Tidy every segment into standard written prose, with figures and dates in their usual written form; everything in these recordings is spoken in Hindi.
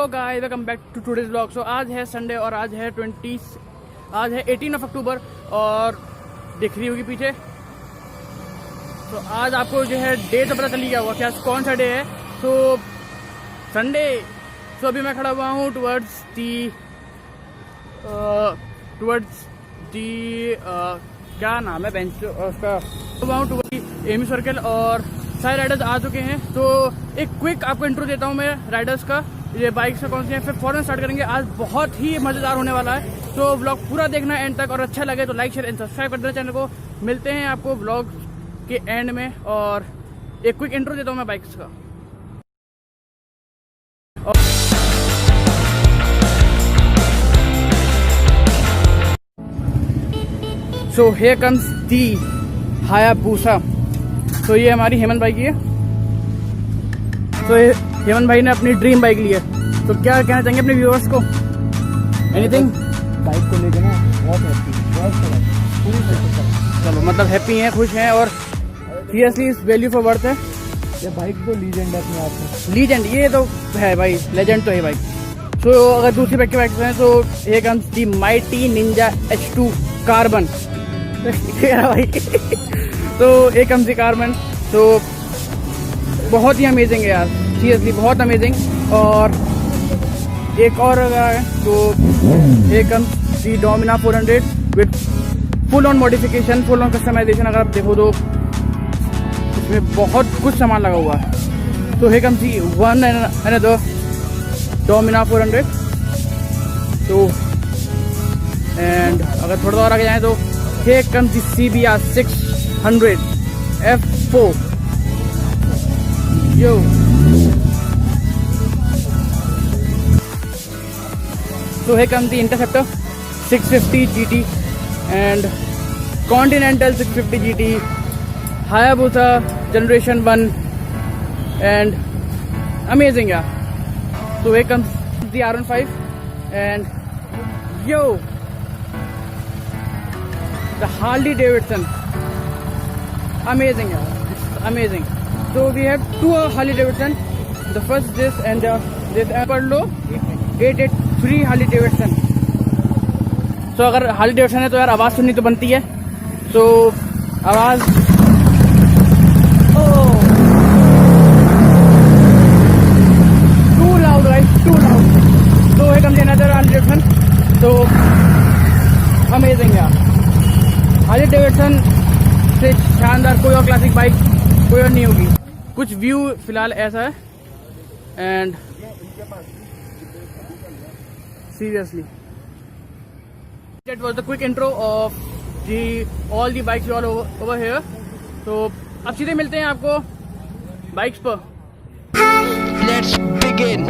Hello guys, welcome back to today's vlog. So आज है संडे और आज है 18 अक्टूबर और दिख रही होगी पीछे। तो आज आपको जो है डे तो पता चल ही गया होगा कि आज कौन सा डे है। तो संडे। सो अभी मैं खड़ा हुआ हूँ टुवर्ड्स दी क्या नाम है बेंच उसका, हुआ हूँ टुवर्ड्स एमी सर्कल और सारे राइडर्स आ चुके हैं। तो एक क्विक आपको इंट्रो देता हूँ मैं राइडर्स का, ये बाइक्स का कौन सी है, फिर फौरन स्टार्ट करेंगे। आज बहुत ही मज़ेदार होने वाला है, तो व्लॉग पूरा देखना एंड तक और अच्छा लगे तो लाइक शेयर एंड सब्सक्राइब कर देना चैनल को। मिलते हैं आपको व्लॉग के एंड में और एक क्विक इंट्रो देता हूँ मैं बाइक्स का। So here comes the Hayabusa. तो ये हमारी हेमंत भाई की है। तो हेमंत भाई ने अपनी ड्रीम बाइक ली है। तो क्या कहना चाहेंगे अपने व्यूअर्स को? एनीथिंग? बाइक को लेकर ना बहुत हैप्पी, चलो मतलब हैप्पी हैं, खुश हैं और सीरियसली इस वैल्यू फॉर वर्थ है। ये बाइक तो लीजेंड है अपने आप में। लीजेंड ये तो है भाई, लेजेंड तो है बाइक। तो अगर दूसरी बाइक की बाइक हैं तो ये comes the mighty Ninja H2 carbon भाई तो एक कम्स दी कार्बन। तो बहुत ही अमेजिंग है यार, सीरियसली बहुत अमेजिंग। और एक और है तो एक comes the Dominar 400 with full on modification, full on customization. अगर आप देखो तो इसमें बहुत कुछ सामान लगा हुआ है। तो हे कम सी वन एंड अनदर डोमिना 400। तो एंड अगर थोड़ा और आगे जाएं तो हे कम सी CBR 600 F4 yo. So here comes the Interceptor 650 GT and Continental 650 GT, Hayabusa Generation 1 and amazing yeah. So here comes the R15 and yo, the Harley Davidson, amazing yeah, it's amazing. So we have two Harley Davidson, the first this and this Apollo 883 Harley Davidson. तो अगर हार्ली डेविडसन है तो यार आवाज़ सुननी तो बनती है। तो आवाज़ too loud guys, too loud. तो है कम अनदर हार्ली डेविडसन। तो अमेजिंग यार, हार्ली डेविडसन से शानदार कोई और क्लासिक बाइक कोई और नहीं होगी। कुछ व्यू फिलहाल ऐसा है and seriously that was the quick intro of all the bikes all over here. तो अब सीधे मिलते हैं आपको बाइक्स पर। Let's begin.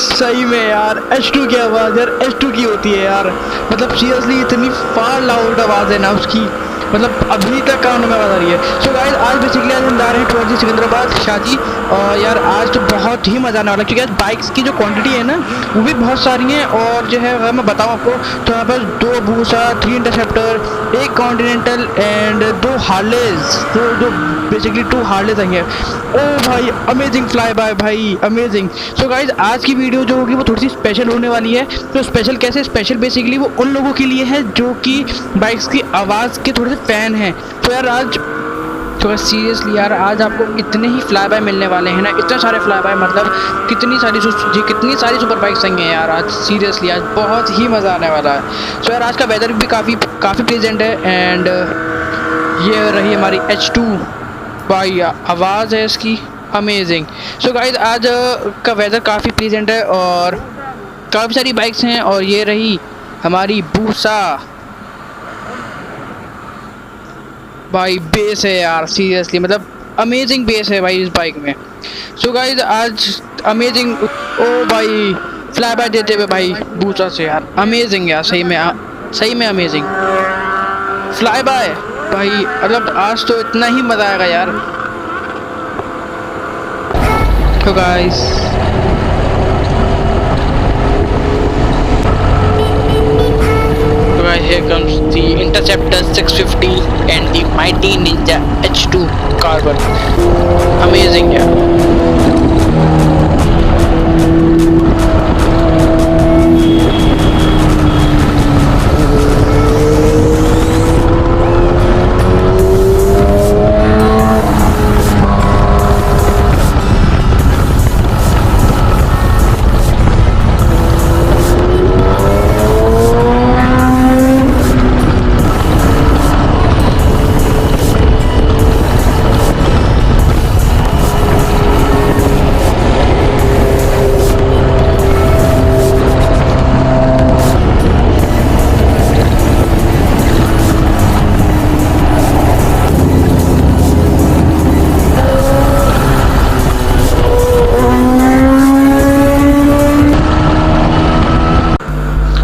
सही में यार H2 की आवाज़ यार H2 की होती है यार। मतलब सीरियसली इतनी फार लाउड आवाज़ है ना उसकी, मतलब अभी तक कानों में आवाज़ आ रही है। सो गाइस आज बेसिकली आज हम जा रहे हैं टुवर्ड्स सिकंदराबाद शादी। और यार आज तो बहुत ही मज़ा आने वाला है क्योंकि आज बाइक्स की जो क्वांटिटी है ना वो भी बहुत सारी हैं। और जो है अगर मैं बताऊँ आपको तो यहाँ पर 2 बूसा, 3 इंटरसेप्टर, 1 कॉन्टिनेंटल एंड 2 हार्लेज, तो बेसिकली 2 हार्लेज आई है। ओ भाई अमेजिंग फ्लाई बाय भाई, अमेजिंग। सो गाइज आज की वीडियो जो होगी वो थोड़ी सी स्पेशल होने वाली है। तो स्पेशल कैसे? स्पेशल बेसिकली वो उन लोगों के लिए है जो कि बाइक्स की आवाज़ के थोड़े से फ़ैन हैं। तो यार आज तो सीरियसली यार आज आपको इतने ही फ्लाई बाय मिलने वाले हैं ना, इतने सारे फ्लाई बाय, मतलब कितनी सारी सुपर बाइक्स आई हैं यार आज। सीरियसली आज बहुत ही मज़ा आने वाला है। सो यार आज का वेदर भी काफ़ी प्लेजेंट है एंड ये रही हमारी H2 भाई, आवाज़ है इसकी अमेजिंग। सो गाइज आज का वेदर काफ़ी प्लीजेंट है और काफ़ी सारी बाइक्स हैं। और ये रही हमारी बूसा भाई बेस है यार सीरियसली, मतलब अमेजिंग बेस है भाई इस बाइक में। सो गाइज आज अमेजिंग, ओ भाई फ्लाई बाय देते हुए भाई बूसा से यार, अमेजिंग यार, सही में अमेजिंग फ्लाई बाय भाई। मतलब आज तो इतना ही मजा आएगा यार। तो guys here comes the Interceptor 650 and the mighty Ninja H2 Carbon. Amazing यार।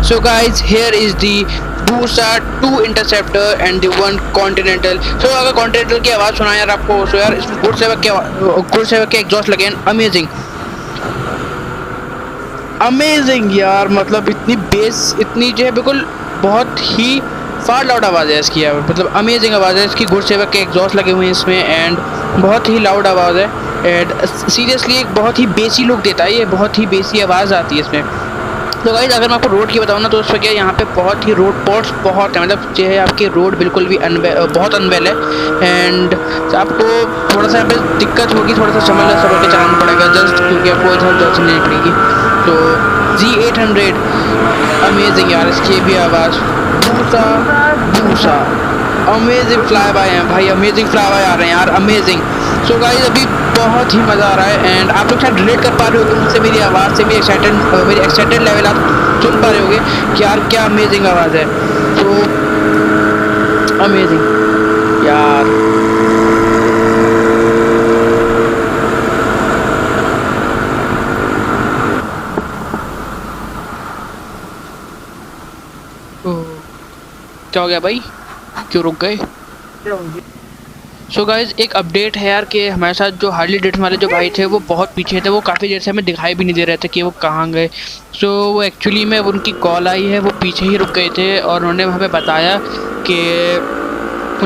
So guys, here is the Busa 2 Interceptor and the 1 Continental. So अगर Continental की आवाज़ सुना यार आपको, so यार इसमें गुड सेवक के एग्जॉस्ट लगे हैं, अमेजिंग यार। मतलब इतनी बेस, इतनी जो है बिल्कुल बहुत ही फार लाउड आवाज़ है इसकी यार, मतलब अमेजिंग आवाज़ है इसकी। गुड सेवक के एग्जॉस्ट लगे हुए हैं इसमें एंड बहुत ही लाउड आवाज़ है एंड सीरियसली एक बहुत ही बेसी लुक देता है ये, बहुत ही बेसी आवाज़ आती है इसमें। तो गाइस अगर मैं आपको रोड की बताऊँ ना तो उस वक्त यहाँ पे बहुत ही रोड पॉट्स बहुत है, मतलब जो है आपकी रोड बिल्कुल भी बहुत अनवेल है एंड आपको थोड़ा सा यहाँ पे दिक्कत होगी, थोड़ा सा समझ के चलाना पड़ेगा जस्ट, क्योंकि आपको इधर उधर से नहीं पड़ेगी। तो Z800 अमेजिंग यार, इसकी भी आवाज़ बूसा अमेजिंग फ्लाई बाय हैं भाई, अमेजिंग फ्लाई बाय आ रहे हैं यार, अमेजिंग। सो गाइस अभी बहुत ही मज़ा आ रहा है एंड आप लोग शायद रिलेट कर पा रहे होगे मुझसे, मेरी आवाज़ से, मेरी एक्साइटेड लेवल आप सुन पा रहे होगे कि यार क्या अमेजिंग आवाज़ है। तो अमेजिंग यार। क्या हो गया भाई, क्यों रुक गए? सो गाइज एक अपडेट है यार कि हमारे साथ जो हार्ली डेविडसन वाले जो भाई थे वो बहुत पीछे थे, वो काफ़ी देर से हमें दिखाई भी नहीं दे रहे थे कि वो कहाँ गए। सो वो एक्चुअली में उनकी कॉल आई है, वो पीछे ही रुक गए थे और उन्होंने हमें बताया कि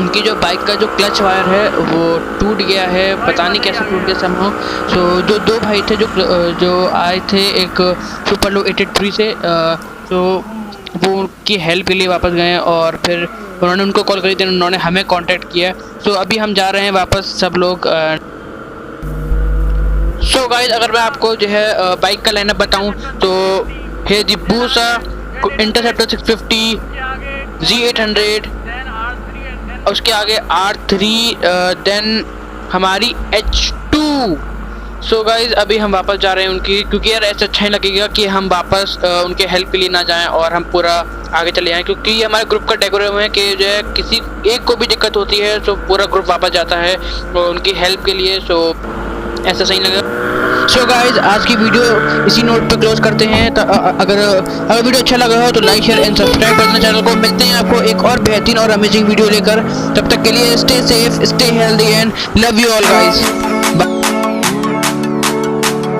उनकी जो बाइक का जो क्लच वायर है वो टूट गया है, पता नहीं कैसे टूट गया समहाउ। सो जो दो भाई थे जो आए थे एक सुपर लो 83 से, तो वो उनकी हेल्प के लिए वापस गए और फिर उन्होंने उनको कॉल करी थी, उन्होंने हमें कांटेक्ट किया। सो अभी हम जा रहे हैं वापस सब लोग। सो गाइस अगर मैं आपको जो है बाइक का लाइनअप बताऊं तो है दी बूसा इंटरसेप्टर 650, Z800, उसके आगे R3, देन हमारी H2। सो गाइज अभी हम वापस जा रहे हैं उनकी, क्योंकि यार ऐसा अच्छा नहीं लगेगा कि हम वापस उनके हेल्प के लिए ना जाएं और हम पूरा आगे चले जाएं, क्योंकि ये हमारे ग्रुप का डेकोरेशन है कि जो है किसी एक को भी दिक्कत होती है तो पूरा ग्रुप वापस जाता है और उनकी हेल्प के लिए। सो ऐसा सही लगेगा। सो गाइज आज की वीडियो इसी नोट पे क्लोज करते हैं। तो अगर वीडियो अच्छा लगा हो तो लाइक शेयर एंड सब्सक्राइब करना चैनल को। मिलते हैं आपको एक और बेहतरीन और अमेजिंग वीडियो लेकर, तब तक के लिए stay safe, stay healthy and love you all guys.